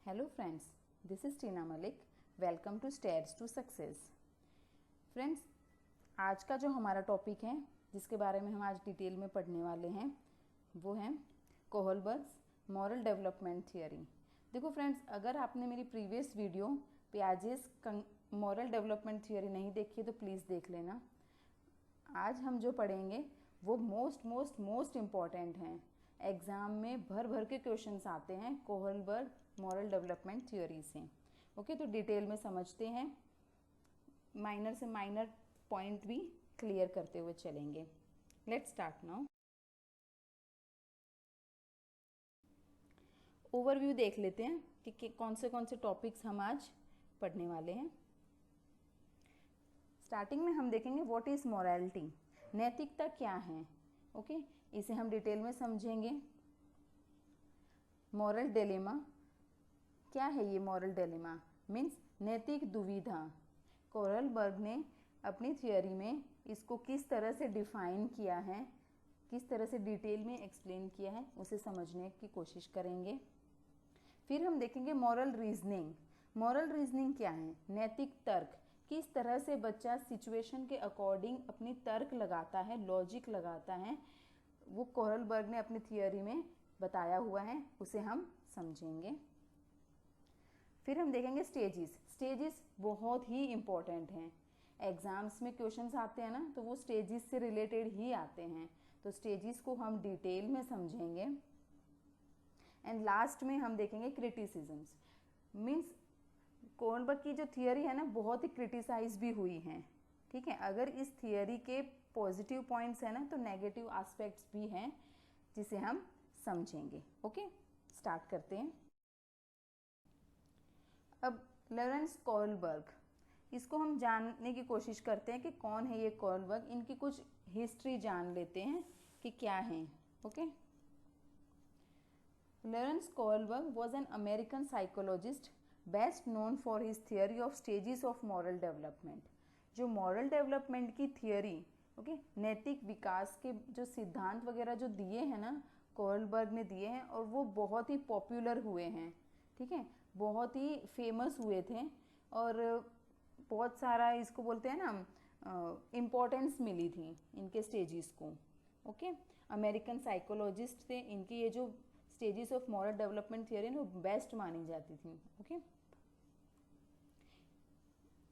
Hello friends, this is Tina Malik. Welcome to Stairs to Success. Friends, आज का जो हमारा टॉपिक है जिसके बारे में हम आज डिटेल में पढ़ने वाले हैं वो है कोहलबर्ग्स मॉरल डेवलपमेंट थियरी। देखो फ्रेंड्स, अगर आपने मेरी previous video Piaget's moral development theory नहीं देखी तो प्लीज़ देख लेना। आज हम जो पढ़ेंगे वो मोस्ट इम्पॉर्टेंट हैं। एग्ज़ाम में भर भर के क्वेश्चंस आते हैं कोहलबर्ग मॉरल डेवलपमेंट थ्योरी से। ओके, तो डिटेल में समझते हैं, माइनर से माइनर पॉइंट भी क्लियर करते हुए चलेंगे। Let's start now. ओवरव्यू देख लेते हैं कि कौन से टॉपिक्स हम आज पढ़ने वाले हैं। स्टार्टिंग में हम देखेंगे व्हाट इज़ मॉरलिटी, नैतिकता क्या है। ओके, इसे हम डिटेल में समझेंगे। मॉरल डिलेमा क्या है? ये मॉरल डिलेमा मीन्स नैतिक दुविधा। कोहलबर्ग ने अपनी थियोरी में इसको किस तरह से डिफाइन किया है, किस तरह से डिटेल में एक्सप्लेन किया है, उसे समझने की कोशिश करेंगे। फिर हम देखेंगे मॉरल रीजनिंग। मॉरल रीजनिंग क्या है? नैतिक तर्क। किस तरह से बच्चा सिचुएशन के अकॉर्डिंग अपनी तर्क लगाता है, लॉजिक लगाता है, वो कोहलबर्ग ने अपनी थियोरी में बताया हुआ है, उसे हम समझेंगे। फिर हम देखेंगे स्टेजेस। स्टेजेस बहुत ही इम्पोर्टेंट हैं। एग्जाम्स में क्वेश्चंस आते हैं ना, तो वो स्टेजेस से रिलेटेड ही आते हैं, तो स्टेजेस को हम डिटेल में समझेंगे। एंड लास्ट में हम देखेंगे क्रिटिसिजम्स। मीन्स कोहलबर्ग की जो थियोरी है ना, बहुत ही क्रिटिसाइज भी हुई हैं। ठीक है, अगर इस थियोरी के पॉजिटिव पॉइंट्स हैं ना, तो नेगेटिव एस्पेक्ट्स भी हैं जिसे हम समझेंगे। ओके, स्टार्ट करते हैं। अब लॉरेंस कोहलबर्ग, इसको हम जानने की कोशिश करते हैं कि कौन है ये कोहलबर्ग। इनकी कुछ हिस्ट्री जान लेते हैं कि क्या है। Okay, Lawrence Kohlberg was an American psychologist best known for his theory of stages of moral development. जो मॉरल डेवलपमेंट की थियोरी, ओके, नैतिक विकास के जो सिद्धांत वगैरह जो दिए हैं ना, कोहलबर्ग ने दिए हैं, और वो बहुत ही पॉपुलर हुए हैं। ठीक है, बहुत ही फेमस हुए थे, और बहुत सारा इसको बोलते हैं ना इम्पोर्टेंस मिली थी इनके स्टेजेस को। ओके, अमेरिकन साइकोलॉजिस्ट थे, इनकी ये जो stages of moral development theory ना, वो बेस्ट मानी जाती थी। Okay,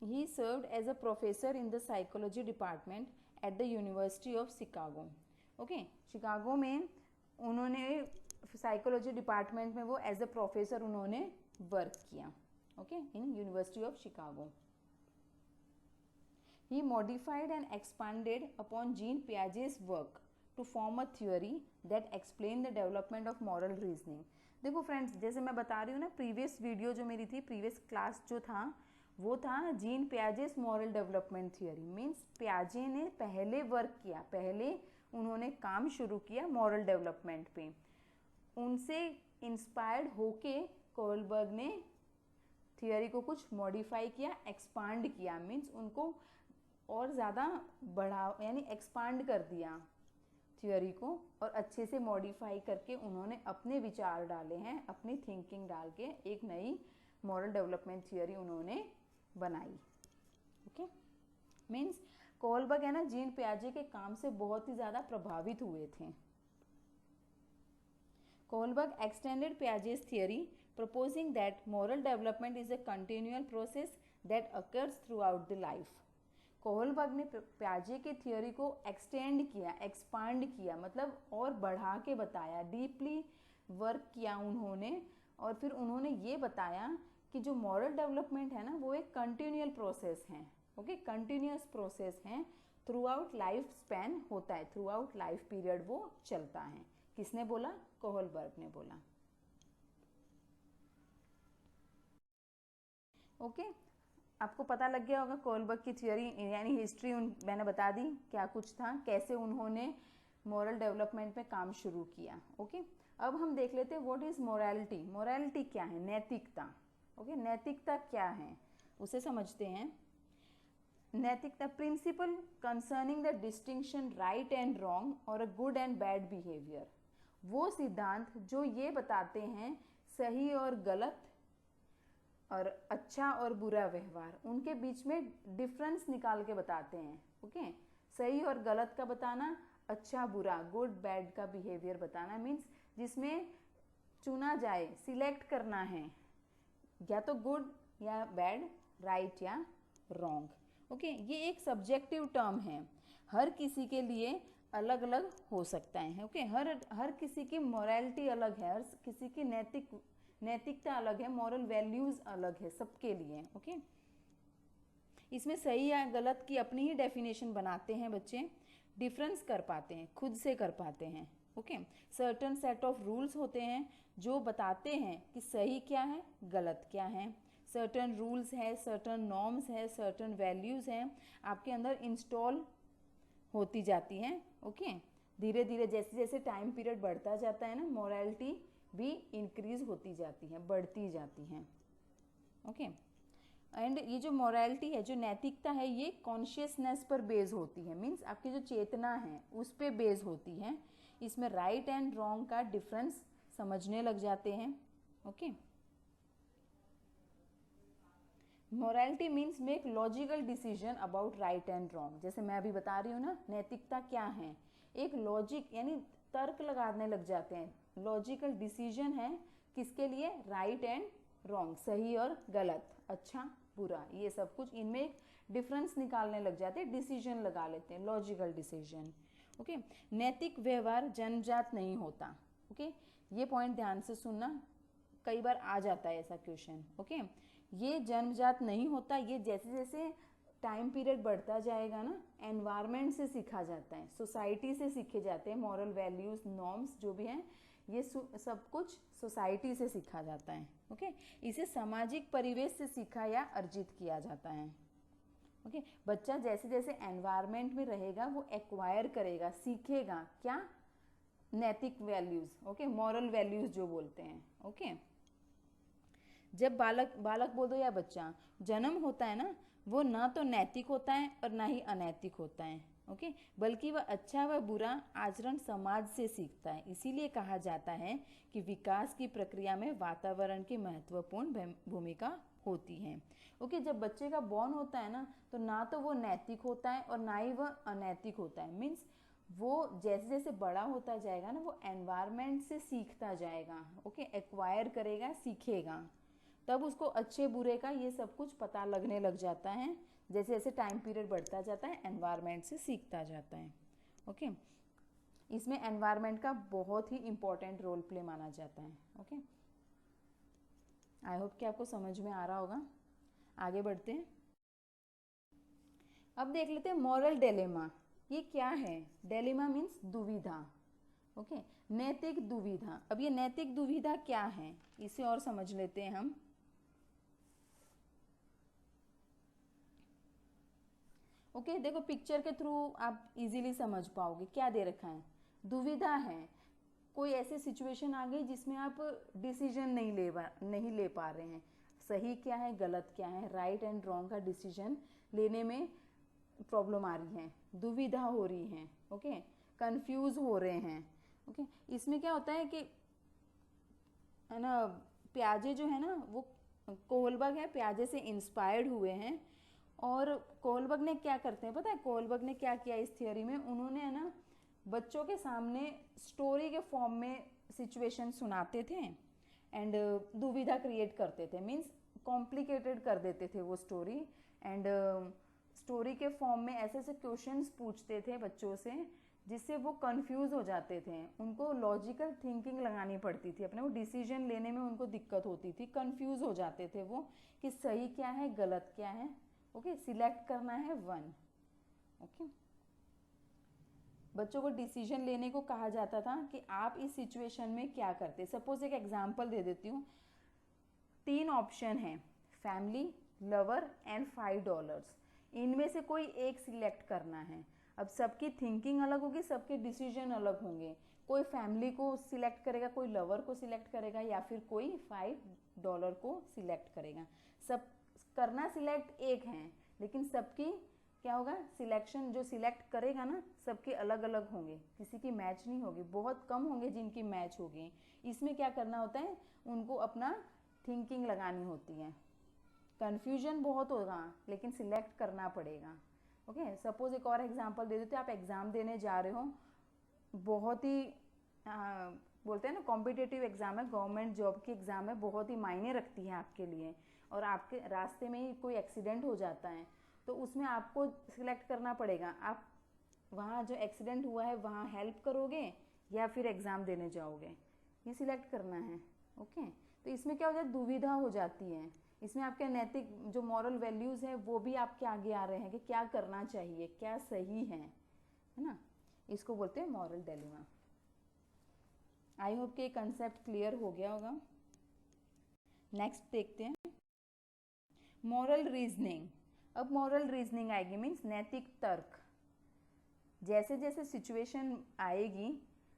he served as a professor in the psychology department at the University of Chicago. Okay, Chicago में उन्होंने साइकोलॉजी डिपार्टमेंट में वो एज अ प्रोफेसर उन्होंने वर्क किया। Okay, in university of Chicago. He modified and expanded upon Jean Piaget's work to form a theory that explained the development of moral reasoning. देखो friends, जैसे मैं बता रही हूँ ना, प्रीवियस वीडियो जो मेरी थी, प्रीवियस क्लास जो था, वो था Jean Piaget's moral development theory. Means पियाजे ने पहले वर्क किया, पहले उन्होंने काम शुरू किया मॉरल डेवलपमेंट पे। उनसे इंस्पायर्ड होके कोहलबर्ग ने थियोरी को कुछ मॉडिफाई किया, एक्सपांड किया। मीन्स उनको और ज़्यादा बढ़ा, यानी एक्सपांड कर दिया थियोरी को, और अच्छे से मॉडिफाई करके उन्होंने अपने विचार डाले हैं, अपनी थिंकिंग डाल के एक नई मॉरल डेवलपमेंट थियोरी उन्होंने बनाई। ओके, मीन्स कोहलबर्ग है ना, जीन पियाजे के काम से बहुत ही ज़्यादा प्रभावित हुए थे। Kohlberg extended Piaget's theory proposing that moral development is a continual process that occurs throughout the life. Kohlberg ने पियाजे के थियोरी को एक्सटेंड किया, एक्सपांड किया, मतलब और बढ़ा के बताया, डीपली वर्क किया उन्होंने, और फिर उन्होंने ये बताया कि जो मॉरल डेवलपमेंट है ना, वो एक कंटिन्यूअल प्रोसेस है। ओके, कंटिन्यूअस प्रोसेस है, थ्रू आउट लाइफ स्पैन होता है, थ्रू आउट लाइफ पीरियड वो चलता है। किसने बोला? कोहलबर्ग ने बोला। ओके, आपको पता लग गया होगा कोहलबर्ग की थियोरी, यानी हिस्ट्री मैंने बता दी क्या कुछ था, कैसे उन्होंने मॉरल डेवलपमेंट में काम शुरू किया। ओके, अब हम देख लेते हैं व्हाट इज मोरालिटी। मोरालिटी क्या है? नैतिकता। ओके, नैतिकता क्या है उसे समझते हैं। नैतिकता, principle concerning the distinction right and wrong और a good and bad behaviour. वो सिद्धांत जो ये बताते हैं सही और गलत, और अच्छा और बुरा व्यवहार, उनके बीच में डिफरेंस निकाल के बताते हैं। ओके, सही और गलत का बताना, अच्छा बुरा, गुड बैड का बिहेवियर बताना, मीन्स जिसमें चुना जाए, सिलेक्ट करना है, या तो गुड या बैड, राइट या रॉन्ग। ओके, ये एक सब्जेक्टिव टर्म है, हर किसी के लिए अलग अलग हो सकता है। ओके, हर किसी की मोरालिटी अलग है, हर किसी की नैतिकता अलग है, मॉरल वैल्यूज अलग है सबके लिए। ओके, इसमें सही या गलत की अपनी ही डेफिनेशन बनाते हैं बच्चे, डिफरेंस कर पाते हैं, खुद से कर पाते हैं। Okay, certain set of rules होते हैं जो बताते हैं कि सही क्या है, गलत क्या है। सर्टन रूल्स है, सर्टन नॉर्म्स है, सर्टन वैल्यूज हैं, आपके अंदर इंस्टॉल होती जाती हैं। ओके, धीरे धीरे जैसे जैसे टाइम पीरियड बढ़ता जाता है ना, मोरालिटी भी इंक्रीज होती जाती है, बढ़ती जाती हैं। ओके, एंड ये जो मोरालिटी है, जो नैतिकता है, ये कॉन्शियसनेस पर बेस होती है, मीन्स आपकी जो चेतना है उस पर बेस होती है। इसमें राइट एंड रॉन्ग का डिफरेंस समझने लग जाते हैं। Okay, morality means make logical decision about right and wrong. जैसे मैं अभी बता रही हूँ ना, नैतिकता क्या है, एक लॉजिक यानी तर्क लगाने लग जाते हैं, लॉजिकल डिसीजन है किसके लिए, राइट एंड रॉन्ग, सही और गलत, अच्छा बुरा, ये सब कुछ, इनमें एक डिफरेंस निकालने लग जाते हैं, डिसीजन लगा लेते हैं, लॉजिकल डिसीजन। ओके, नैतिक व्यवहार जन्मजात नहीं होता। ओके, ये पॉइंट ध्यान से सुनना, कई बार आ जाता है ऐसा क्वेश्चन। ओके, ये जन्मजात नहीं होता, ये जैसे जैसे टाइम पीरियड बढ़ता जाएगा ना, एनवायरनमेंट से सीखा जाता है, सोसाइटी से सीखे जाते हैं, मॉरल वैल्यूज नॉर्म्स जो भी हैं, ये सब कुछ सोसाइटी से सीखा जाता है। ओके, इसे सामाजिक परिवेश से सीखा या अर्जित किया जाता है। ओके, बच्चा जैसे जैसे एनवायरनमेंट में रहेगा वो एक्वायर करेगा, सीखेगा क्या, नैतिक वैल्यूज। ओके, मॉरल वैल्यूज जो बोलते हैं। ओके, जब बालक बोल दो या बच्चा जन्म होता है ना, वो ना तो नैतिक होता है और ना ही अनैतिक होता है। ओके, बल्कि वह अच्छा व बुरा आचरण समाज से सीखता है। इसीलिए कहा जाता है कि विकास की प्रक्रिया में वातावरण की महत्वपूर्ण भूमिका होती है। ओके, जब बच्चे का बॉर्न होता है ना तो वो नैतिक होता है और ना ही वह अनैतिक होता है। मीन्स वो जैसे जैसे बड़ा होता जाएगा ना, वो एनवायरनमेंट से सीखता जाएगा। ओके, एक्वायर करेगा, सीखेगा, तब उसको अच्छे बुरे का ये सब कुछ पता लगने लग जाता है। जैसे जैसे टाइम पीरियड बढ़ता जाता है, एनवायरनमेंट से सीखता जाता है। ओके, इसमें एनवायरनमेंट का बहुत ही इंपॉर्टेंट रोल प्ले माना जाता है। ओके, आई होप कि आपको समझ में आ रहा होगा। आगे बढ़ते हैं, अब देख लेते हैं मॉरल डिलेमा। ये क्या है, डिलेमा मीन्स दुविधा। ओके, नैतिक दुविधा। अब ये नैतिक दुविधा क्या है, इसे और समझ लेते हैं हम। ओके, देखो पिक्चर के थ्रू आप इजीली समझ पाओगे क्या दे रखा है, दुविधा है, कोई ऐसी सिचुएशन आ गई जिसमें आप डिसीजन नहीं ले पा रहे हैं, सही क्या है गलत क्या है, राइट एंड रॉन्ग का डिसीजन लेने में प्रॉब्लम आ रही है, दुविधा हो रही है। ओके, कंफ्यूज हो रहे हैं। ओके, इसमें क्या होता है कि है ना, प्याजे जो है ना, वो कोहलबर्ग है, प्याजे से इंस्पायर्ड हुए हैं। और कोहलबर्ग ने क्या करते हैं पता है, कोहलबर्ग ने क्या किया इस थियोरी में, उन्होंने है ना बच्चों के सामने स्टोरी के फॉर्म में सिचुएशन सुनाते थे एंड दुविधा क्रिएट करते थे, मीन्स कॉम्प्लिकेटेड कर देते थे वो स्टोरी। एंड स्टोरी के फॉर्म में ऐसे ऐसे क्वेश्चंस पूछते थे बच्चों से जिससे वो कंफ्यूज हो जाते थे, उनको लॉजिकल थिंकिंग लगानी पड़ती थी, अपने वो डिसीजन लेने में उनको दिक्कत होती थी, कंफ्यूज हो जाते थे वो कि सही क्या है गलत क्या है। ओके, सिलेक्ट करना है वन। ओके, बच्चों को डिसीजन लेने को कहा जाता था कि आप इस सिचुएशन में क्या करते। सपोज एक एग्जांपल दे देती हूँ, 3 ऑप्शन है, फैमिली, लवर एंड $5, इनमें से कोई एक सिलेक्ट करना है। अब सबकी थिंकिंग अलग होगी, सबके डिसीजन अलग होंगे, कोई फैमिली को सिलेक्ट करेगा, कोई लवर को सिलेक्ट करेगा, या फिर कोई $5 को सिलेक्ट करेगा। सब करना सिलेक्ट एक है, लेकिन सबकी क्या होगा, सिलेक्शन जो सिलेक्ट करेगा ना सबके अलग अलग होंगे, किसी की मैच नहीं होगी, बहुत कम होंगे जिनकी मैच होगी। इसमें क्या करना होता है, उनको अपना थिंकिंग लगानी होती है। कन्फ्यूजन बहुत होगा लेकिन सिलेक्ट करना पड़ेगा। ओके, सपोज एक और एग्जांपल दे देते, आप एग्ज़ाम देने जा रहे हो, बहुत ही बोलते हैं ना कॉम्पिटिटिव एग्ज़ाम है, गवर्नमेंट जॉब की एग्ज़ाम है, बहुत ही मायने रखती है आपके लिए, और आपके रास्ते में ही कोई एक्सीडेंट हो जाता है तो उसमें आपको सिलेक्ट करना पड़ेगा, आप वहाँ जो एक्सीडेंट हुआ है वहाँ हेल्प करोगे या फिर एग्ज़ाम देने जाओगे, ये सिलेक्ट करना है। ओके, तो इसमें क्या हो जाता है, दुविधा हो जाती है, इसमें आपके नैतिक जो मॉरल वैल्यूज़ हैं वो भी आपके आगे आ रहे हैं कि क्या करना चाहिए, क्या सही है ना, इसको बोलते हैं मॉरल डिलेमा। आई होप कि कंसेप्ट क्लियर हो गया होगा। नेक्स्ट देखते हैं मॉरल रीजनिंग। अब मॉरल रीजनिंग आएगी, मीन्स नैतिक तर्क। जैसे जैसे सिचुएशन आएगी,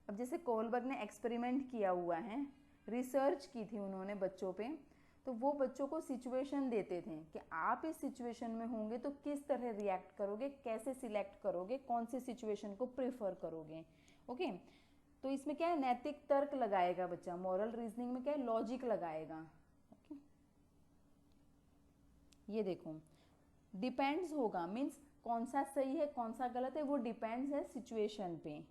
अब जैसे कोलबर्ग ने एक्सपेरिमेंट किया हुआ है, रिसर्च की थी उन्होंने बच्चों पे, तो वो बच्चों को सिचुएशन देते थे कि आप इस सिचुएशन में होंगे तो किस तरह रिएक्ट करोगे, कैसे सिलेक्ट करोगे, कौन सी सिचुएशन को प्रेफर करोगे। ओके, तो इसमें क्या है, नैतिक तर्क लगाएगा बच्चा। मॉरल रीजनिंग में क्या है, लॉजिक लगाएगा। ओके, ये देखो डिपेंड्स होगा, मीन्स कौन सा सही है कौन सा गलत है वो डिपेंड्स है सिचुएशन पे,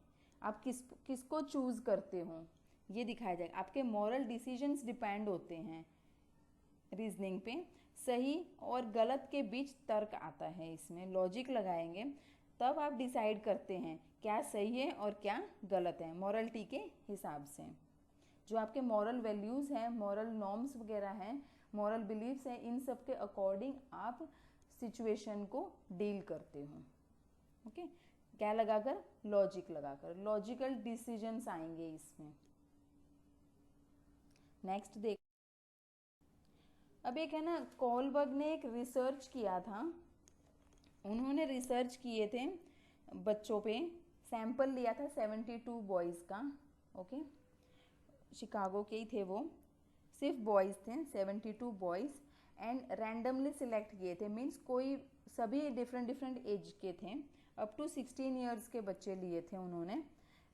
आप किसको चूज करते हो ये दिखाया जाएगा। आपके मॉरल डिसीजंस डिपेंड होते हैं रीजनिंग पे। सही और गलत के बीच तर्क आता है, इसमें लॉजिक लगाएंगे तब आप डिसाइड करते हैं क्या सही है और क्या गलत है मॉरलिटी के हिसाब से। जो आपके मॉरल वैल्यूज़ हैं, मॉरल नॉर्म्स वगैरह हैं, मॉरल बिलीव्स हैं, इन सब के अकॉर्डिंग आप सिचुएशन को डील करते हो। ओके, क्या लगाकर, लॉजिक लगाकर, लॉजिकल डिसीजंस आएंगे इसमें। नेक्स्ट देख, अब एक है ना, कोलबर्ग ने एक रिसर्च किया था, उन्होंने रिसर्च किए थे बच्चों पे, सैंपल लिया था 72 बॉयज़ का। ओके, शिकागो के ही थे वो, सिर्फ बॉयज़ थे 72 बॉयज़, एंड रैंडमली सिलेक्ट किए थे, मीन्स कोई सभी डिफरेंट डिफरेंट एज के थे, अप टू 16 ईयर्स के बच्चे लिए थे उन्होंने।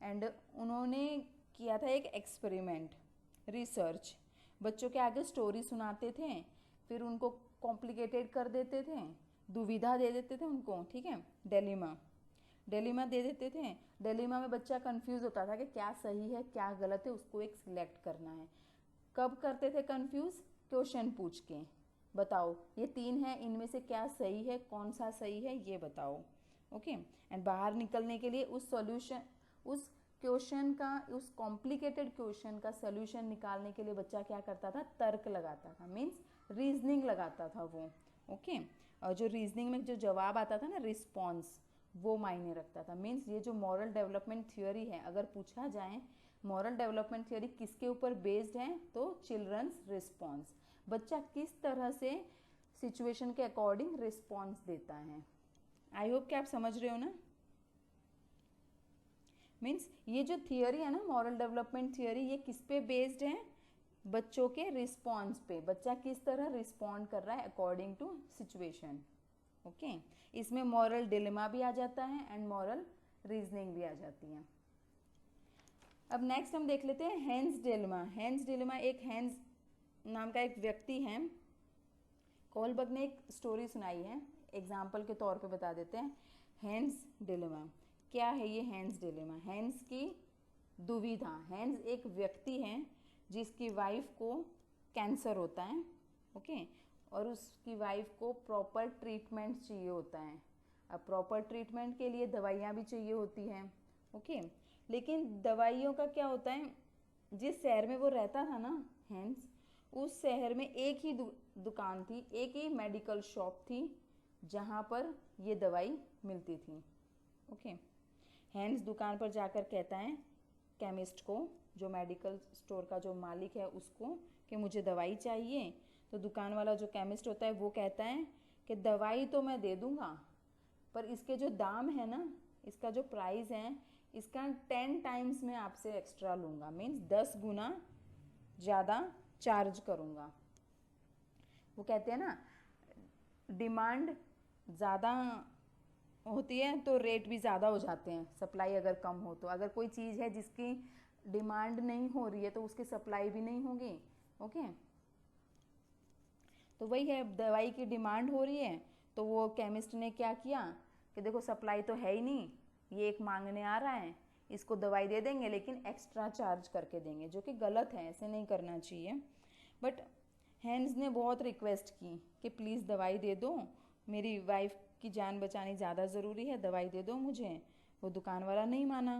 एंड उन्होंने किया था एक एक्सपेरिमेंट, रिसर्च, बच्चों के आगे स्टोरी सुनाते थे, फिर उनको कॉम्प्लिकेटेड कर देते थे, दुविधा दे देते थे उनको, ठीक है, डेलीमा दे देते थे। डेलीमा में बच्चा कंफ्यूज होता था कि क्या सही है क्या गलत है, उसको एक सिलेक्ट करना है। कब करते थे कंफ्यूज, क्वेश्चन पूछ के, बताओ ये 3 है, इनमें से क्या सही है, कौन सा सही है ये बताओ। ओके, एंड बाहर निकलने के लिए उस सॉल्यूशन, उस क्वेश्चन का, उस कॉम्प्लिकेटेड क्वेश्चन का सॉल्यूशन निकालने के लिए बच्चा क्या करता था, तर्क लगाता था, मीन्स रीजनिंग लगाता था वो। ओके, और जो रीजनिंग में जो जवाब आता था ना, रिस्पॉन्स, वो मायने रखता था। मीन्स ये जो मॉरल डेवलपमेंट थ्योरी है, अगर पूछा जाए मॉरल डेवलपमेंट थ्योरी किसके ऊपर बेस्ड है, तो चिल्ड्रंस रिस्पॉन्स, बच्चा किस तरह से सिचुएशन के अकॉर्डिंग रिस्पॉन्स देता है। आई होप कि आप समझ रहे हो ना। मीन्स ये जो थियोरी है ना, मॉरल डेवलपमेंट थियोरी, ये किस पे बेस्ड है, बच्चों के रिस्पॉन्स पे, बच्चा किस तरह रिस्पॉन्ड कर रहा है अकॉर्डिंग टू सिचुएशन। ओके, इसमें मॉरल डिलेमा भी आ जाता है एंड मॉरल रीजनिंग भी आ जाती है। अब नेक्स्ट हम देख लेते हैं हेंस डिलेमा। हेंस डिलेमा, एक हेंस नाम का एक व्यक्ति है, कोलबर्ग ने एक स्टोरी सुनाई है, एग्जाम्पल के तौर पे बता देते हैं। हेंस डिलेमा क्या है, ये हेंस डिलेमा, हेंस की दुविधा। हेंस एक व्यक्ति है जिसकी वाइफ को कैंसर होता है, ओके, और उसकी वाइफ को प्रॉपर ट्रीटमेंट चाहिए होता है। अब प्रॉपर ट्रीटमेंट के लिए दवाइयाँ भी चाहिए होती हैं, ओके, लेकिन दवाइयों का क्या होता है, जिस शहर में वो रहता था ना हेंस, उस शहर में एक ही दुकान थी, एक ही मेडिकल शॉप थी जहाँ पर ये दवाई मिलती थी। ओके, हेंस दुकान पर जाकर कहता है केमिस्ट को, जो मेडिकल स्टोर का जो मालिक है उसको, कि मुझे दवाई चाहिए। तो दुकान वाला जो केमिस्ट होता है वो कहता है कि दवाई तो मैं दे दूँगा, पर इसके जो दाम है ना, इसका जो प्राइस है, इसका 10 टाइम्स मैं आपसे एक्स्ट्रा लूँगा, मीन्स 10 गुना ज़्यादा चार्ज करूँगा। वो कहते हैं ना, डिमांड ज़्यादा होती है तो रेट भी ज़्यादा हो जाते हैं, सप्लाई अगर कम हो तो। अगर कोई चीज़ है जिसकी डिमांड नहीं हो रही है तो उसकी सप्लाई भी नहीं होगी। ओके, तो वही है, दवाई की डिमांड हो रही है, तो वो केमिस्ट ने क्या किया कि देखो सप्लाई तो है ही नहीं, ये एक मांगने आ रहा है, इसको दवाई दे देंगे लेकिन एक्स्ट्रा चार्ज करके देंगे, जो कि गलत है, ऐसे नहीं करना चाहिए। बट हैंस ने बहुत रिक्वेस्ट की कि प्लीज़ दवाई दे दो, मेरी वाइफ की जान बचानी ज़्यादा ज़रूरी है, दवाई दे दो मुझे। वो दुकान वाला नहीं माना।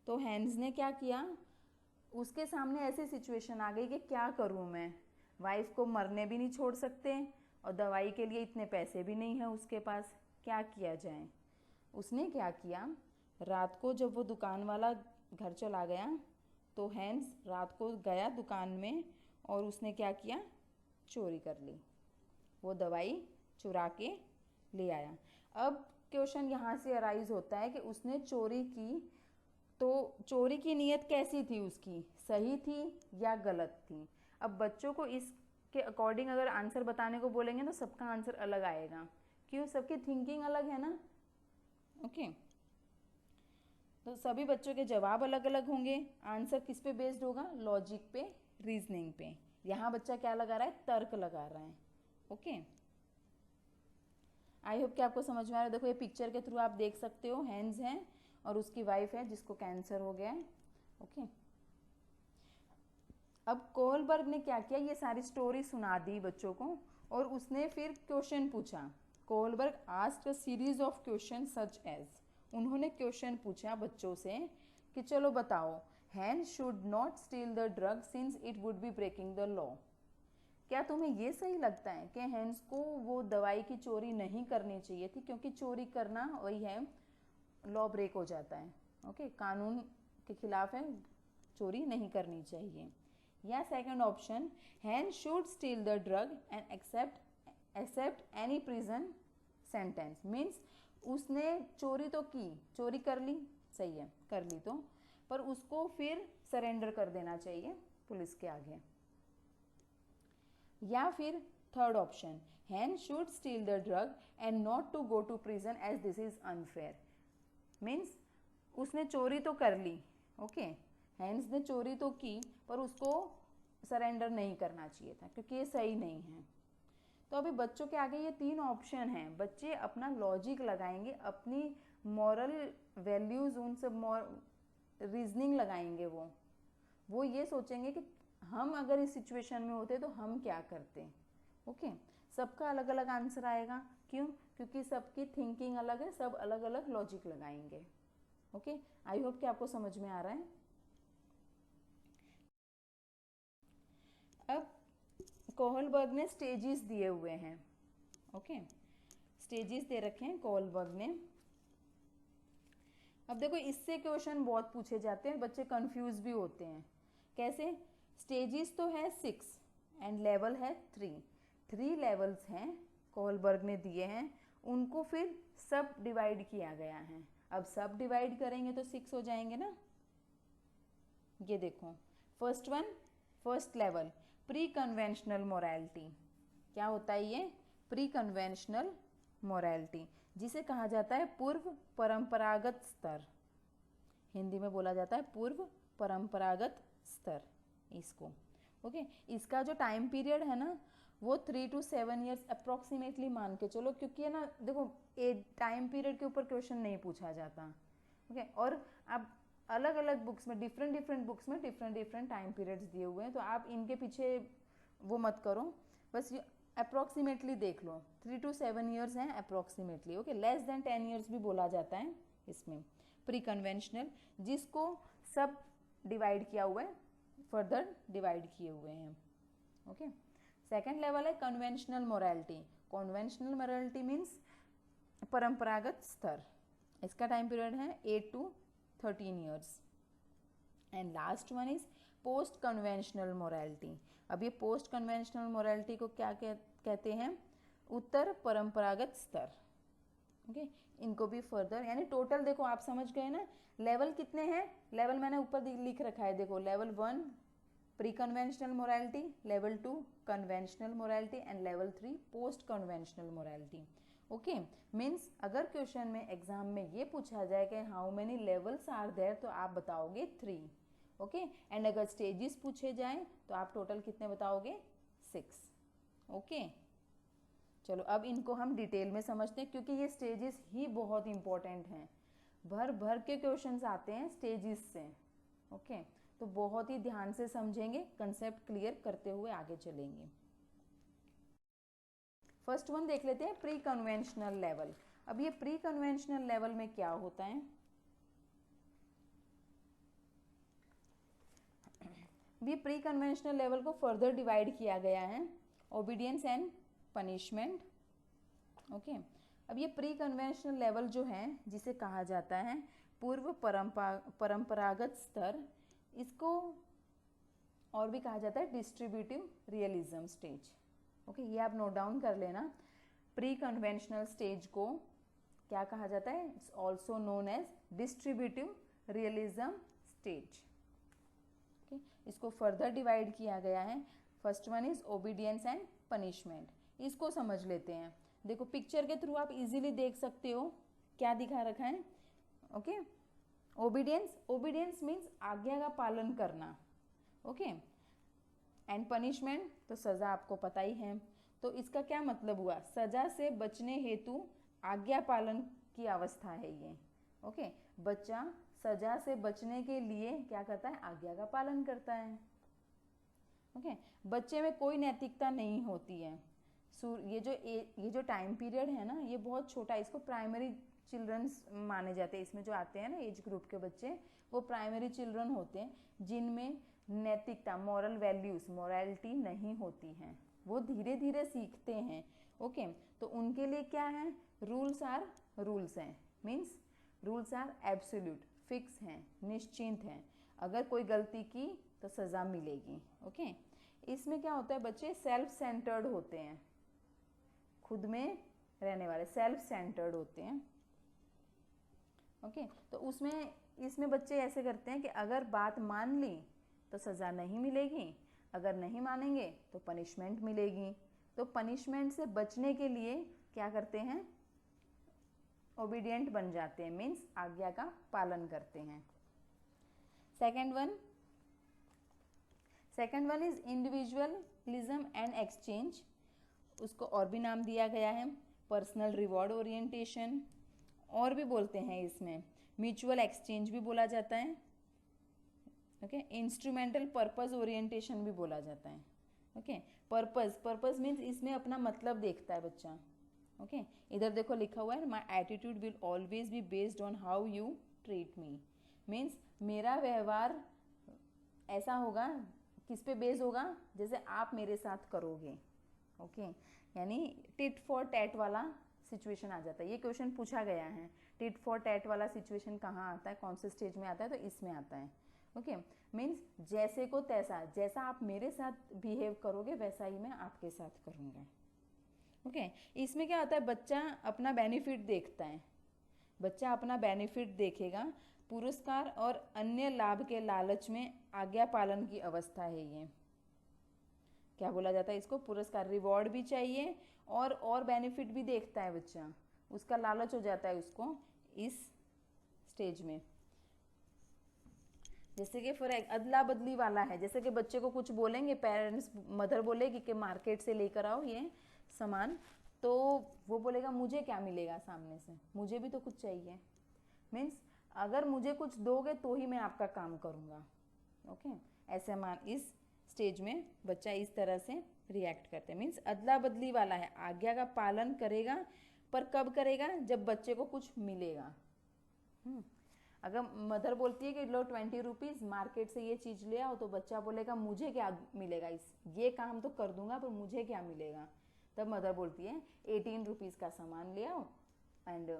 तो हैंस ने क्या किया, उसके सामने ऐसी सिचुएशन आ गई कि क्या करूँ मैं, वाइफ को मरने भी नहीं छोड़ सकते और दवाई के लिए इतने पैसे भी नहीं है उसके पास, क्या किया जाए। उसने क्या किया, रात को जब वो दुकान वाला घर चला गया तो हैंस रात को गया दुकान में और उसने क्या किया, चोरी कर ली, वो दवाई चुरा के ले आया। अब क्वेश्चन यहाँ से अराइज होता है कि उसने चोरी की, तो चोरी की नीयत कैसी थी उसकी, सही थी या गलत थी। अब बच्चों को इसके अकॉर्डिंग अगर आंसर बताने को बोलेंगे तो सबका आंसर अलग आएगा, क्यों, सबकी थिंकिंग अलग है ना। ओके, तो सभी बच्चों के जवाब अलग अलग होंगे। आंसर किस पे बेस्ड होगा, लॉजिक पे, रीजनिंग पे। यहाँ बच्चा क्या लगा रहा है, तर्क लगा रहा है। ओके, आई होप कि आपको समझ में आ रहा है। देखो ये पिक्चर के थ्रू आप देख सकते हो, हैंड्स हैं और उसकी वाइफ है जिसको कैंसर हो गया है। ओके, अब कोहलबर्ग ने क्या किया, ये सारी स्टोरी सुना दी बच्चों को और उसने फिर क्वेश्चन पूछा। Kohlberg asked a series of question such as, उन्होंने क्वेश्चन पूछा बच्चों से कि चलो बताओ, Heinz should not steal the drug since it would be breaking the law. क्या तुम्हें ये सही लगता है कि हैंस को वो दवाई की चोरी नहीं करनी चाहिए थी, क्योंकि चोरी करना वही है, लॉ ब्रेक हो जाता है। ओके, कानून के खिलाफ है, चोरी नहीं करनी चाहिए। या second option, Heinz should steal the drug and accept any prison sentence, means उसने चोरी तो की, चोरी कर ली, सही है, कर ली तो, पर उसको फिर सरेंडर कर देना चाहिए पुलिस के आगे। या फिर third option, Heinz should steal the drug and not to go to prison as this is unfair, means उसने चोरी तो कर ली, ओके, हैंस ने चोरी तो की पर उसको सरेंडर नहीं करना चाहिए था क्योंकि ये सही नहीं है। तो अभी बच्चों के आगे ये तीन ऑप्शन हैं, बच्चे अपना लॉजिक लगाएंगे, अपनी मॉरल वैल्यूज, उन सब रीजनिंग लगाएंगे। वो ये सोचेंगे कि हम अगर इस सिचुएशन में होते तो हम क्या करते। ओके, सबका अलग अलग आंसर आएगा, क्यों, क्योंकि सबकी थिंकिंग अलग है, सब अलग अलग लॉजिक लगाएंगे। ओके, आई होप कि आपको समझ में आ रहा है। अब कोहलबर्ग ने स्टेजेस दिए हुए हैं। ओके, स्टेजेस दे रखे हैं कोहलबर्ग ने। अब देखो इससे क्वेश्चन बहुत पूछे जाते हैं, बच्चे कंफ्यूज भी होते हैं। कैसे, स्टेजेस तो है 6 एंड लेवल है 3 लेवल्स हैं कोहलबर्ग ने दिए हैं, उनको फिर सब डिवाइड किया गया है। अब सब डिवाइड करेंगे तो 6 हो जाएंगे ना। ये देखो, first level, pre conventional morality. क्या होता है ये, प्री कन्वेंशनल मोरालिटी, जिसे कहा जाता है पूर्व परंपरागत स्तर, हिंदी में बोला जाता है पूर्व परंपरागत स्तर इसको। ओके, इसका जो टाइम पीरियड है ना वो 3 to 7 ईयर्स अप्रोक्सीमेटली मान के चलो, क्योंकि है ना देखो टाइम पीरियड के ऊपर क्वेश्चन नहीं पूछा जाता। ओके, और अब अलग अलग बुक्स में डिफरेंट बुक्स में डिफरेंट टाइम पीरियड्स दिए हुए हैं, तो आप इनके पीछे वो मत करो, बस ये अप्रोक्सीमेटली देख लो, 3 to 7 ईयर्स हैं approximately. Okay, less than 10 years भी बोला जाता है इसमें। प्री कन्वेंशनल, जिसको सब डिवाइड किया हुआ है, फर्दर डिवाइड किए हुए हैं। ओके, सेकेंड लेवल है conventional morality. Conventional morality means परंपरागत स्तर, इसका टाइम पीरियड है 8 to 13 years. And last one is post conventional morality. अब ये पोस्ट कन्वेंशनल मोरालिटी को क्या कहते हैं, उत्तर परंपरागत स्तर। ओके, इनको भी फर्दर, यानी टोटल देखो आप समझ गए ना, लेवल कितने हैं, लेवल मैंने ऊपर लिख रखा है, देखो level 1 pre conventional morality, level 2 conventional morality and level 3 post conventional morality. Okay, means अगर क्वेश्चन में एग्जाम में ये पूछा जाए कि how many levels are there, तो आप बताओगे 3। ओके, एंड अगर स्टेजेस पूछे जाएं तो आप टोटल कितने बताओगे, 6। ओके, चलो अब इनको हम डिटेल में समझते हैं, क्योंकि ये स्टेजेस ही बहुत इंपॉर्टेंट हैं। भर भर के क्वेश्चंस आते हैं स्टेजेस से। ओके, तो बहुत ही ध्यान से समझेंगे, कंसेप्ट क्लियर करते हुए आगे चलेंगे। फर्स्ट वन देख लेते हैं, प्री कन्वेंशनल लेवल। अब ये प्री कन्वेंशनल लेवल में क्या होता है? ये प्री कन्वेंशनल लेवल को फर्दर डिवाइड किया गया है, ओबीडियंस एंड पनिशमेंट। ओके, अब ये प्री कन्वेंशनल लेवल जो है, जिसे कहा जाता है पूर्व परंपरागत स्तर, इसको और भी कहा जाता है डिस्ट्रीब्यूटिव रियलिज्म स्टेज। ओके, ये आप नोट डाउन कर लेना। प्री कन्वेंशनल स्टेज को क्या कहा जाता है? It's also known as distributive realism stage. Okay, इसको फर्दर डिवाइड किया गया है। First one is obedience and punishment. इसको समझ लेते हैं। देखो पिक्चर के थ्रू आप इजीली देख सकते हो क्या दिखा रखा है। ओके, ओबीडियंस, ओबीडियंस मीन्स आज्ञा का पालन करना। ओके, एंड पनिशमेंट तो सजा, आपको पता ही है। तो इसका क्या मतलब हुआ? सजा से बचने हेतु आज्ञा पालन की अवस्था है ये। ओके, बच्चा सजा से बचने के लिए क्या करता है? आज्ञा का पालन करता है। ओके, बच्चे में कोई नैतिकता नहीं होती है। ये जो टाइम पीरियड है ना, ये बहुत छोटा है। इसको प्राइमरी चिल्ड्रंस माने जाते हैं। इसमें जो आते हैं ना एज ग्रुप के बच्चे, वो प्राइमरी चिल्ड्रन होते हैं, जिनमें नैतिकता, मॉरल वैल्यूज, मोरालिटी नहीं होती हैं। वो धीरे धीरे सीखते हैं। ओके, तो उनके लिए क्या है? रूल्स आर रूल्स हैं, means rules are absolute, fix हैं, निश्चिंत हैं। अगर कोई गलती की तो सज़ा मिलेगी। ओके, इसमें क्या होता है? बच्चे सेल्फ सेंटर्ड होते हैं, खुद में रहने वाले, सेल्फ सेंटर्ड होते हैं। ओके, तो इसमें बच्चे ऐसे करते हैं कि अगर बात मान ली तो सज़ा नहीं मिलेगी, अगर नहीं मानेंगे तो पनिशमेंट मिलेगी। तो पनिशमेंट से बचने के लिए क्या करते हैं? ओबीडियंट बन जाते हैं, मीन्स आज्ञा का पालन करते हैं। Second one is individualism and exchange. उसको और भी नाम दिया गया है, पर्सनल रिवॉर्ड ओरिएंटेशन, और भी बोलते हैं इसमें, म्यूचुअल एक्सचेंज भी बोला जाता है। ओके, इंस्ट्रूमेंटल पर्पस ओरिएंटेशन भी बोला जाता है। ओके, पर्पस मीन्स इसमें अपना मतलब देखता है बच्चा। ओके, इधर देखो लिखा हुआ है, my attitude will always be based on how you treat me. Means मेरा व्यवहार ऐसा होगा, किस पे बेस्ड होगा? जैसे आप मेरे साथ करोगे। ओके, यानी टिट फॉर टैट वाला सिचुएशन आ जाता है। ये क्वेश्चन पूछा गया है, टिट फॉर टैट वाला सिचुएशन कहाँ आता है, कौन से स्टेज में आता है? तो इसमें आता है। ओके, मीन्स जैसे को तैसा, जैसा आप मेरे साथ बिहेव करोगे वैसा ही मैं आपके साथ करूँगा। ओके, इसमें क्या होता है? बच्चा अपना बेनिफिट देखता है। बच्चा अपना बेनिफिट देखेगा। पुरस्कार और अन्य लाभ के लालच में आज्ञा पालन की अवस्था है ये। क्या बोला जाता है इसको? पुरस्कार, रिवॉर्ड भी चाहिए और बेनिफिट भी देखता है बच्चा, उसका लालच हो जाता है उसको इस स्टेज में। जैसे कि फॉर अदला बदली वाला है, जैसे कि बच्चे को कुछ बोलेंगे, पेरेंट्स, मदर बोलेगी कि मार्केट से लेकर आओ ये सामान, तो वो बोलेगा मुझे क्या मिलेगा सामने से, मुझे भी तो कुछ चाहिए। मीन्स अगर मुझे कुछ दोगे तो ही मैं आपका काम करूँगा। ओके, ऐसे इस स्टेज में बच्चा इस तरह से रिएक्ट करते हैं। मीन्स अदला बदली वाला है, आज्ञा का पालन करेगा, पर कब करेगा? जब बच्चे को कुछ मिलेगा। अगर मदर बोलती है कि लो 20 रुपीज़ मार्केट से ये चीज़ ले आओ, तो बच्चा बोलेगा मुझे क्या मिलेगा, ये काम तो कर दूंगा पर मुझे क्या मिलेगा? तब मदर बोलती है 18 रुपीज़ का सामान ले आओ एंड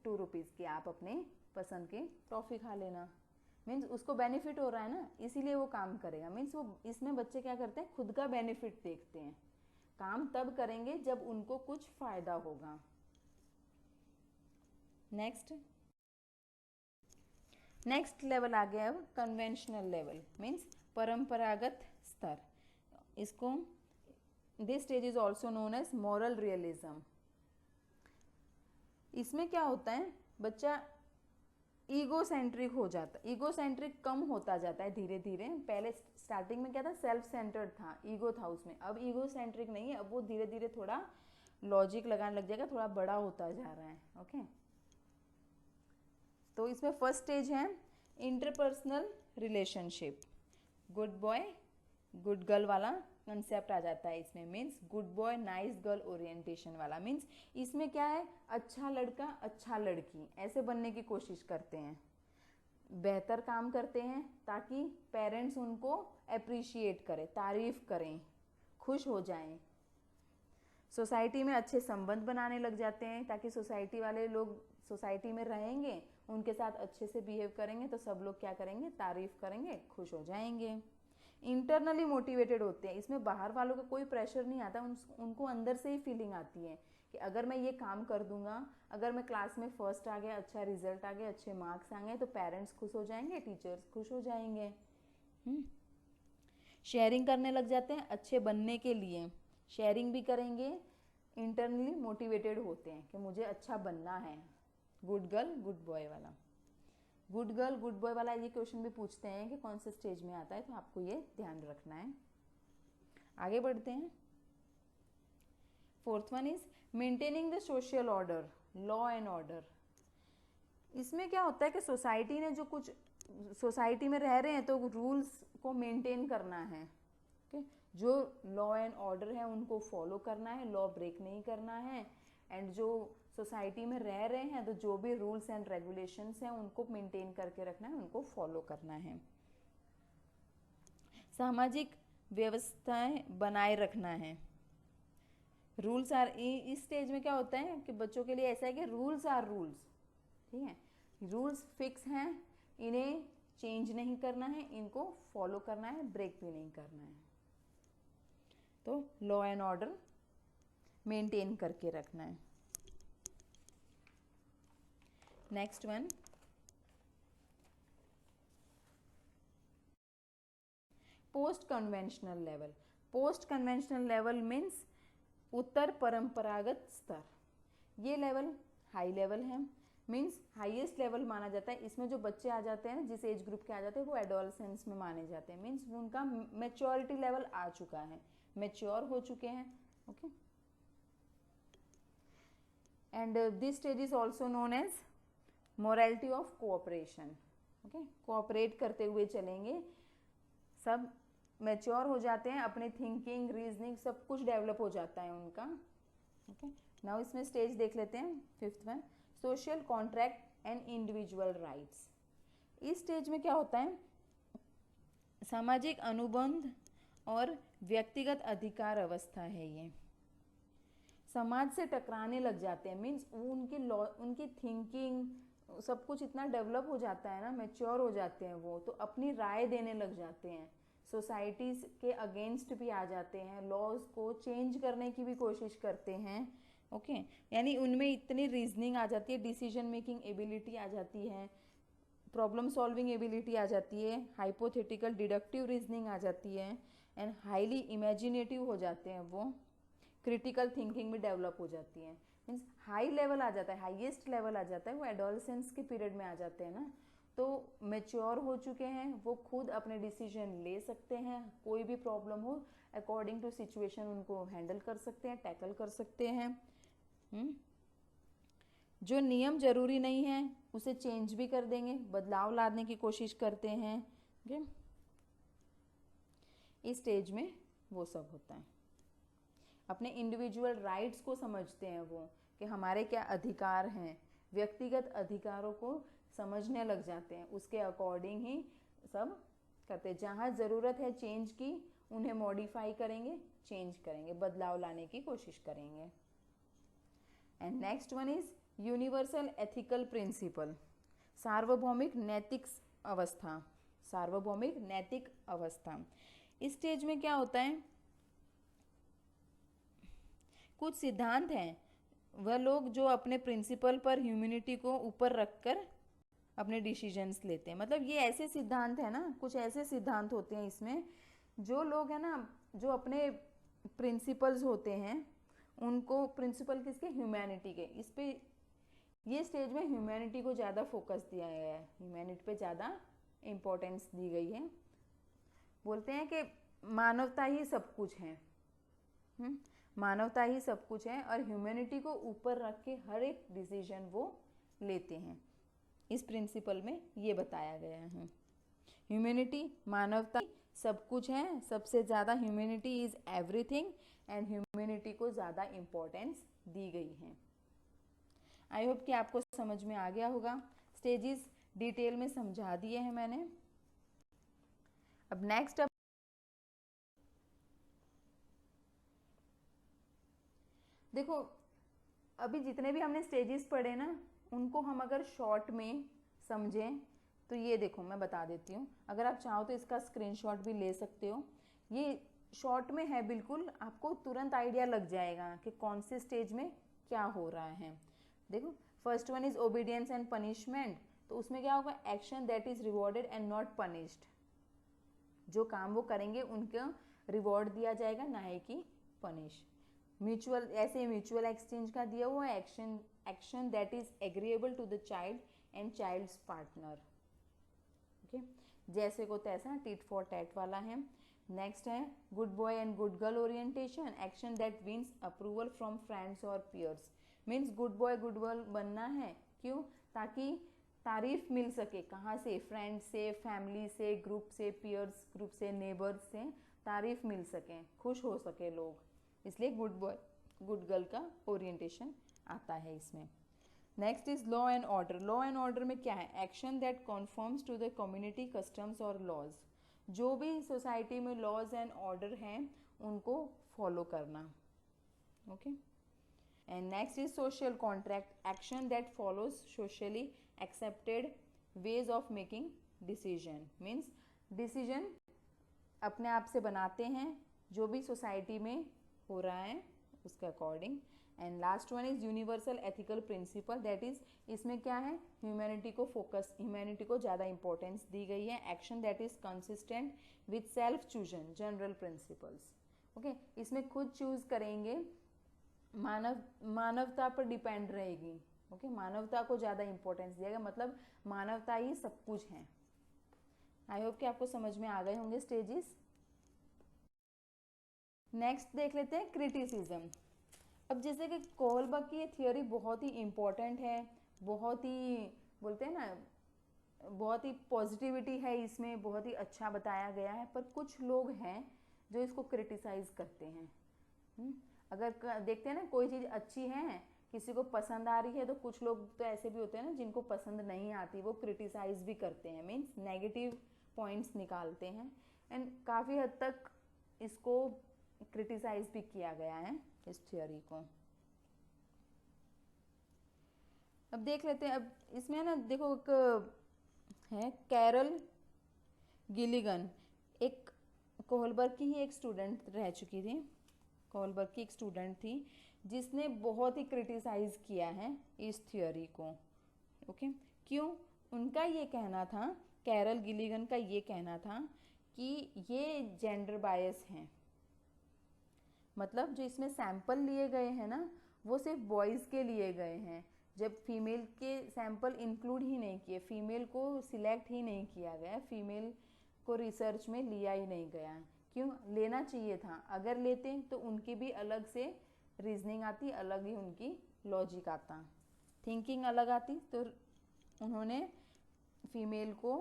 2 रुपीज़ की आप अपने पसंद की टॉफ़ी खा लेना। मीन्स उसको बेनिफिट हो रहा है ना, इसीलिए वो काम करेगा। मीन्स वो इसमें बच्चे क्या करते हैं? खुद का बेनिफिट देखते हैं। काम तब करेंगे जब उनको कुछ फ़ायदा होगा। नेक्स्ट लेवल आ गया अब कन्वेंशनल लेवल, मीन्स परंपरागत स्तर। इसको this stage is also known as moral realism. इसमें क्या होता है? बच्चा ईगो सेंट्रिक हो जाता, ईगो सेंट्रिक कम होता जाता है धीरे धीरे। पहले स्टार्टिंग में क्या था, सेल्फ सेंटर्ड था, ईगो था उसमें। अब ईगो सेंट्रिक नहीं है, अब वो धीरे धीरे थोड़ा लॉजिक लगाने लग जाएगा, थोड़ा बड़ा होता जा रहा है। ओके, तो इसमें फर्स्ट स्टेज है interpersonal relationship. Good boy good girl वाला कंसेप्ट आ जाता है इसमें। Means good boy nice girl orientation वाला। मीन्स इसमें क्या है, अच्छा लड़का अच्छा लड़की ऐसे बनने की कोशिश करते हैं, बेहतर काम करते हैं ताकि पेरेंट्स उनको अप्रिशिएट करें, तारीफ करें, खुश हो जाएं। सोसाइटी में अच्छे संबंध बनाने लग जाते हैं ताकि सोसाइटी वाले लोग सोसाइटी में रहेंगे, उनके साथ अच्छे से बिहेव करेंगे तो सब लोग क्या करेंगे, तारीफ करेंगे, खुश हो जाएंगे। इंटरनली मोटिवेटेड होते हैं, इसमें बाहर वालों का कोई प्रेशर नहीं आता, उनको अंदर से ही फीलिंग आती है कि अगर मैं ये काम कर दूंगा, अगर मैं क्लास में फर्स्ट आ गया, अच्छा रिजल्ट आ गया, अच्छे मार्क्स आ गए तो पेरेंट्स खुश हो जाएंगे, टीचर्स खुश हो जाएंगे। शेयरिंग करने लग जाते हैं अच्छे बनने के लिए, शेयरिंग भी करेंगे। इंटरनली मोटिवेटेड होते हैं कि मुझे अच्छा बनना है। गुड गर्ल गुड बॉय वाला, गुड गर्ल गुड बॉय वाला ये क्वेश्चन भी पूछते हैं कि कौन से स्टेज में आता है, तो आपको ये ध्यान रखना है। आगे बढ़ते हैं। Fourth one is maintaining the social order, law and order. इसमें क्या होता है कि सोसाइटी ने जो कुछ, सोसाइटी में रह रहे हैं तो रूल्स को मेंटेन करना है। ओके, जो लॉ एंड ऑर्डर है उनको फॉलो करना है, लॉ ब्रेक नहीं करना है। एंड जो सोसाइटी में रह रहे हैं तो जो भी रूल्स एंड रेगुलेशंस हैं उनको मेंटेन करके रखना है, उनको फॉलो करना है। सामाजिक व्यवस्थाएं बनाए रखना है। रूल्स आर, इस स्टेज में क्या होता है कि बच्चों के लिए ऐसा है कि रूल्स आर रूल्स, ठीक है, रूल्स फिक्स हैं, इन्हें चेंज नहीं करना है, इनको फॉलो करना है, ब्रेक भी नहीं करना है। तो लॉ एंड ऑर्डर मेंटेन करके रखना है। Next one, post conventional level. Post conventional level means उत्तर परंपरागत स्तर। ये लेवल हाई लेवल है, मीन्स हाईएस्ट लेवल माना जाता है। इसमें जो बच्चे आ जाते हैं ना, जिस एज ग्रुप के आ जाते हैं वो एडोलसेंस में माने जाते हैं। मीन्स उनका मैच्योरिटी लेवल आ चुका है, मैच्योर हो चुके हैं। Okay, and this stage is also known as morality of cooperation. Okay, cooperate करते हुए चलेंगे, सब मैच्योर हो जाते हैं, अपने थिंकिंग रीजनिंग सब कुछ डेवलप हो जाता है उनका। ओके, नाउ इसमें स्टेज देख लेते हैं। Fifth one, social contract and individual rights. इस स्टेज में क्या होता है, सामाजिक अनुबंध और व्यक्तिगत अधिकार अवस्था है। ये समाज से टकराने लग जाते हैं, मीन्स उनकी थिंकिंग सब कुछ इतना डेवलप हो जाता है ना, मैच्योर हो जाते हैं वो, तो अपनी राय देने लग जाते हैं, सोसाइटीज के अगेंस्ट भी आ जाते हैं, लॉज को चेंज करने की भी कोशिश करते हैं। ओके, यानी उनमें इतनी रीजनिंग आ जाती है, डिसीजन मेकिंग एबिलिटी आ जाती है, प्रॉब्लम सॉल्विंग एबिलिटी आ जाती है, हाइपोथेटिकल डिडक्टिव रीजनिंग आ जाती है, एंड हाईली इमेजिनेटिव हो जाते हैं वो, क्रिटिकल थिंकिंग भी डेवलप हो जाती है। मीन्स हाई लेवल आ जाता है, हाईएस्ट लेवल आ जाता है, वो एडोलसेंस के पीरियड में आ जाते हैं ना, तो मैच्योर हो चुके हैं, वो खुद अपने डिसीजन ले सकते हैं, कोई भी प्रॉब्लम हो अकॉर्डिंग टू सिचुएशन उनको हैंडल कर सकते हैं, टैकल कर सकते हैं। जो नियम जरूरी नहीं है उसे चेंज भी कर देंगे, बदलाव लाने की कोशिश करते हैं। ओके, इस स्टेज में वो सब होता है। अपने इंडिविजुअल राइट्स को समझते हैं वो, कि हमारे क्या अधिकार हैं, व्यक्तिगत अधिकारों को समझने लग जाते हैं, उसके अकॉर्डिंग ही सब करते हैं। जहाँ ज़रूरत है चेंज की, उन्हें मॉडिफाई करेंगे, चेंज करेंगे, बदलाव लाने की कोशिश करेंगे। And next one is universal ethical principle, सार्वभौमिक नैतिक अवस्था। सार्वभौमिक नैतिक अवस्था, इस स्टेज में क्या होता है, कुछ सिद्धांत हैं, वह लोग जो अपने प्रिंसिपल पर ह्यूमैनिटी को ऊपर रखकर अपने डिसीजंस लेते हैं। मतलब ये ऐसे सिद्धांत है ना, कुछ ऐसे सिद्धांत होते हैं इसमें, जो लोग है ना, जो अपने प्रिंसिपल्स होते हैं उनको, प्रिंसिपल किसके, ह्यूमैनिटी के, इस पे ये स्टेज में ह्यूमैनिटी को ज़्यादा फोकस दिया गया है, ह्यूमैनिटी पे ज़्यादा इम्पोर्टेंस दी गई है। बोलते हैं कि मानवता ही सब कुछ है, मानवता ही सब कुछ है, और ह्यूमैनिटी को ऊपर रख के हर एक डिसीजन वो लेते हैं। इस प्रिंसिपल में ये बताया गया है, ह्यूमैनिटी मानवता सब कुछ है, सबसे ज़्यादा humanity is everything, and humanity को ज़्यादा इम्पोर्टेंस दी गई है। आई होप कि आपको समझ में आ गया होगा। स्टेजेस डिटेल में समझा दिए हैं मैंने। अब नेक्स्ट देखो, अभी जितने भी हमने स्टेजेस पढ़े ना, उनको हम अगर शॉर्ट में समझें तो ये देखो मैं बता देती हूँ। अगर आप चाहो तो इसका स्क्रीनशॉट भी ले सकते हो। ये शॉर्ट में है बिल्कुल, आपको तुरंत आइडिया लग जाएगा कि कौन से स्टेज में क्या हो रहा है। देखो, first one is obedience and punishment. तो उसमें क्या होगा, action that is rewarded and not punished. जो काम वो करेंगे उनको रिवॉर्ड दिया जाएगा, ना ही कि पनिश। म्यूचुअल, ऐसे म्यूचुअल एक्सचेंज का दिया हुआ action that is agreeable to the child and child's partner. Okay, जैसे को तैसा, टिट फॉर टैट वाला है। नेक्स्ट है good boy and good girl orientation, action that wins approval from friends और peers. Means good boy good girl बनना है, क्यों, ताकि तारीफ मिल सके, कहाँ से, फ्रेंड से, फैमिली से, ग्रुप से, पियर्स ग्रुप से, नेबर्स से तारीफ मिल सके, खुश हो सके लोग, इसलिए गुड बॉय गुड गर्ल का ओरिएंटेशन आता है इसमें। Next is law and order. Law and order में क्या है, action that conforms to the community customs और लॉज। जो भी सोसाइटी में लॉज एंड ऑर्डर हैं उनको फॉलो करना। Okay, and next is social contract, action that follows socially accepted ways of making decision. Means decision अपने आप से बनाते हैं जो भी सोसाइटी में हो रहा है उसके according. And last one is universal ethical principle, that is, इसमें क्या है, ह्यूमैनिटी को फोकस, ह्यूमैनिटी को ज़्यादा इंपॉर्टेंस दी गई है। Action that is consistent with self chosen general principles. Okay, इसमें खुद चूज करेंगे, मानवता पर डिपेंड रहेगी। ओके, मानवता को ज़्यादा इंपॉर्टेंस दिया गया, मतलब मानवता ही सब कुछ है। आई होप कि आपको समझ में आ गए होंगे स्टेजेस। नेक्स्ट देख लेते हैं क्रिटिसिज्म। अब जैसे कि कोहलबर्ग की ये थियोरी बहुत ही इम्पोर्टेंट है, बहुत ही, बोलते हैं ना, बहुत ही पॉजिटिविटी है इसमें, बहुत ही अच्छा बताया गया है, पर कुछ लोग हैं जो इसको क्रिटिसाइज करते हैं। अगर देखते हैं ना कोई चीज़ अच्छी है, किसी को पसंद आ रही है, तो कुछ लोग तो ऐसे भी होते हैं ना जिनको पसंद नहीं आती, वो क्रिटिसाइज भी करते हैं, मीन्स नेगेटिव पॉइंट्स निकालते हैं। एंड काफ़ी हद तक इसको क्रिटिसाइज भी किया गया है इस थियोरी को। अब देख लेते हैं, अब इसमें ना देखो, एक है कैरल गिलिगन, एक कोहलबर्ग की ही एक स्टूडेंट रह चुकी थी, कोहलबर्ग की एक स्टूडेंट थी जिसने बहुत ही क्रिटिसाइज किया है इस थियोरी को। ओके, क्यों, उनका ये कहना था, कैरल गिलिगन का ये कहना था कि ये जेंडर बायस हैं। मतलब जो इसमें सैंपल लिए गए हैं ना, वो सिर्फ बॉयज़ के लिए गए हैं, जब फीमेल के सैंपल इंक्लूड ही नहीं किए, फीमेल को सिलेक्ट ही नहीं किया गया, फीमेल को रिसर्च में लिया ही नहीं गया। क्यों, लेना चाहिए था, अगर लेते तो उनकी भी अलग से रीजनिंग आती, अलग ही उनकी लॉजिक आता, थिंकिंग अलग आती, तो उन्होंने फीमेल को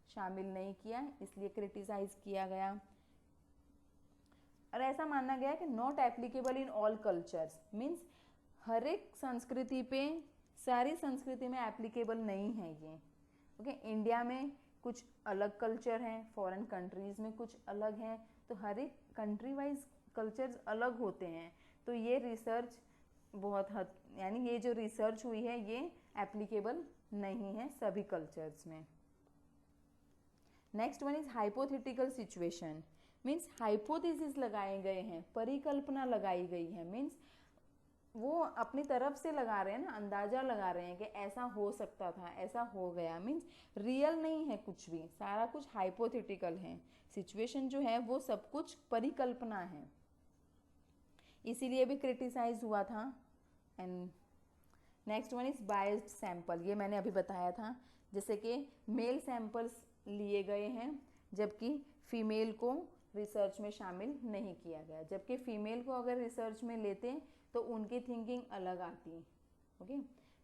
शामिल नहीं किया, इसलिए क्रिटिसाइज किया गया। और ऐसा माना गया कि not applicable in all cultures, means हर एक संस्कृति पे, सारी संस्कृति में एप्लीकेबल नहीं है ये। ओके, इंडिया में कुछ अलग कल्चर हैं, फॉरेन कंट्रीज़ में कुछ अलग हैं, तो हर एक कंट्री वाइज कल्चर्स अलग होते हैं। तो ये रिसर्च बहुत हद, यानी ये जो रिसर्च हुई है ये एप्लीकेबल नहीं है सभी कल्चर्स में। Next one is hypothetical situation, means hypothesis लगाए गए हैं, परिकल्पना लगाई गई है, मीन्स वो अपनी तरफ से लगा रहे हैं ना, अंदाजा लगा रहे हैं कि ऐसा हो सकता था, ऐसा हो गया, मीन्स रियल नहीं है कुछ भी, सारा कुछ हाइपोथेटिकल है। सिचुएशन जो है वो सब कुछ परिकल्पना है, इसीलिए भी क्रिटिसाइज हुआ था। And next one is biased sample, ये मैंने अभी बताया था, जैसे कि मेल सैंपल्स लिए गए हैं जबकि फीमेल को रिसर्च में शामिल नहीं किया गया, जबकि फीमेल को अगर रिसर्च में लेते हैं तो उनकी थिंकिंग अलग आती। ओके,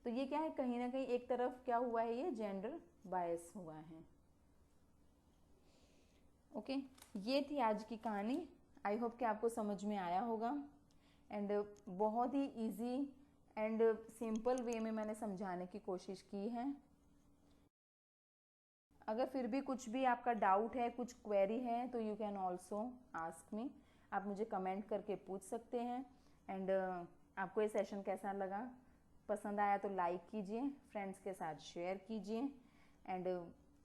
तो ये क्या है, कहीं ना कहीं एक तरफ क्या हुआ है, ये जेंडर बायस हुआ है। ओके, ये थी आज की कहानी। आई होप कि आपको समझ में आया होगा एंड बहुत ही इजी एंड सिंपल वे में मैंने समझाने की कोशिश की है। अगर फिर भी कुछ भी आपका डाउट है, कुछ क्वेरी है, तो you can also ask me, आप मुझे कमेंट करके पूछ सकते हैं। एंड आपको ये सेशन कैसा लगा, पसंद आया तो लाइक कीजिए, फ्रेंड्स के साथ शेयर कीजिए एंड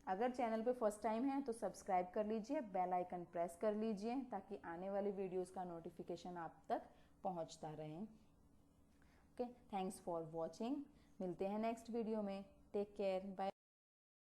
अगर चैनल पे फर्स्ट टाइम है तो सब्सक्राइब कर लीजिए, बेल आइकन प्रेस कर लीजिए ताकि आने वाली वीडियोस का नोटिफिकेशन आप तक पहुंचता रहे। ओके, थैंक्स फॉर वॉचिंग, मिलते हैं नेक्स्ट वीडियो में, टेक केयर, बाय।